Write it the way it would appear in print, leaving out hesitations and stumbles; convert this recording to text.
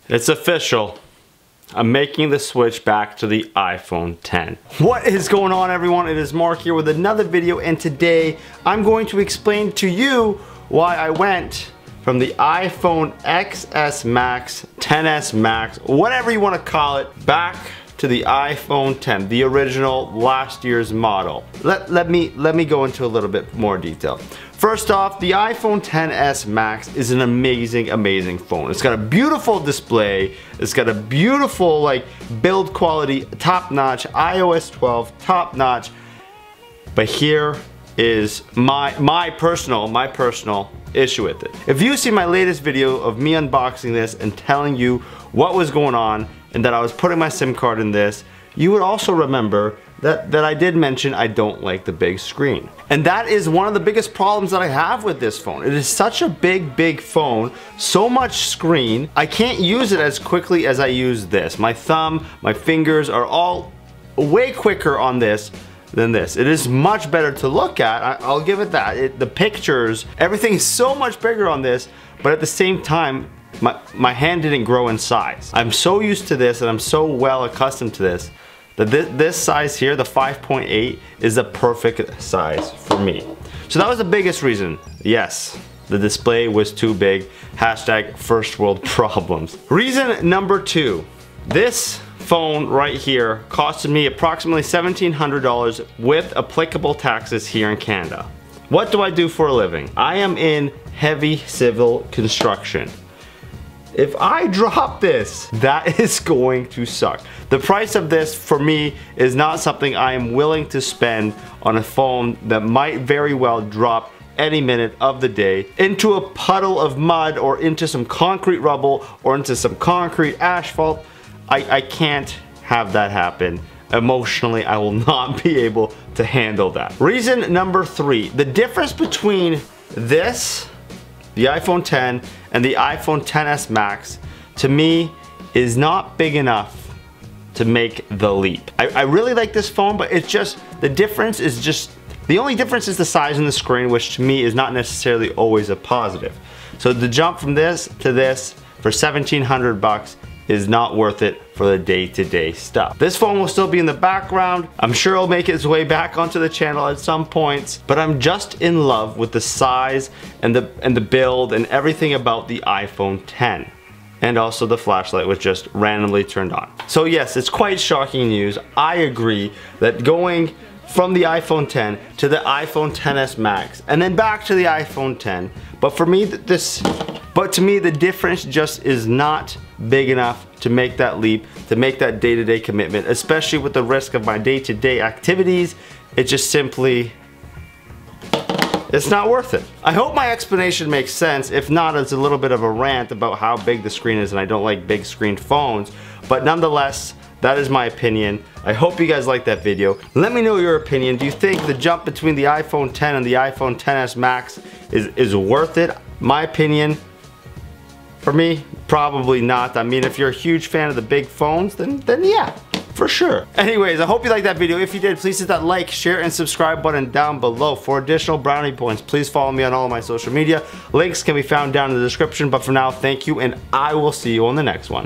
It's official. I'm making the switch back to the iPhone 10. What is going on, everyone? It is Mark here with another video, and today I'm going to explain to you why I went from the iPhone XS Max, 10s Max, whatever you want to call it, back to the iPhone 10, the original last year's model. Let me go into a little bit more detail. First off, the iPhone XS Max is an amazing phone. It's got a beautiful display. It's got a beautiful build quality, top notch, iOS 12, top notch. But here is my personal issue with it. If you see my latest video of me unboxing this and telling you what was going on and that I was putting my SIM card in this, you would also remember that I did mention I don't like the big screen. And that is one of the biggest problems that I have with this phone. It is such a big phone, so much screen, I can't use it as quickly as I use this. My thumb, my fingers are all way quicker on this than this. It is much better to look at, I'll give it that. The pictures, everything is so much bigger on this, but at the same time, my hand didn't grow in size. I'm so used to this and I'm so well accustomed to this that this size here, the 5.8, is the perfect size for me. So that was the biggest reason. Yes, the display was too big. Hashtag first world problems. Reason number two, this phone right here costed me approximately $1,700 with applicable taxes here in Canada. What do I do for a living? I am in heavy civil construction. If I drop this, that is going to suck. The price of this for me is not something I am willing to spend on a phone that might very well drop any minute of the day into a puddle of mud or into some concrete rubble or into some concrete asphalt. I can't have that happen. Emotionally, I will not be able to handle that. Reason number three, the difference between this, the iPhone 10 and the iPhone XS Max, to me is not big enough to make the leap. I really like this phone, but it's just, the difference is just, the only difference is the size and the screen, which to me is not necessarily always a positive. So the jump from this to this for $1,700 is not worth it for the day-to-day stuff. This phone will still be in the background. I'm sure it'll make its way back onto the channel at some points, but I'm just in love with the size and the build and everything about the iPhone 10. And also the flashlight was just randomly turned on. So yes, it's quite shocking news. I agree that going from the iPhone 10 to the iPhone XS Max and then back to the iPhone 10, but for me to me the difference just is not big enough to make that leap, to make that day-to-day commitment, especially with the risk of my day-to-day activities. It just simply, it's not worth it. I hope my explanation makes sense. If not, it's a little bit of a rant about how big the screen is and I don't like big screen phones, but nonetheless, that is my opinion. I hope you guys liked that video. Let me know your opinion. Do you think the jump between the iPhone 10 and the iPhone XS Max is worth it? My opinion, for me, probably not. I mean, if you're a huge fan of the big phones, then yeah, for sure. Anyways, I hope you liked that video. If you did, please hit that like, share, and subscribe button down below. For additional brownie points, please follow me on all of my social media. Links can be found down in the description, but for now, thank you, and I will see you on the next one.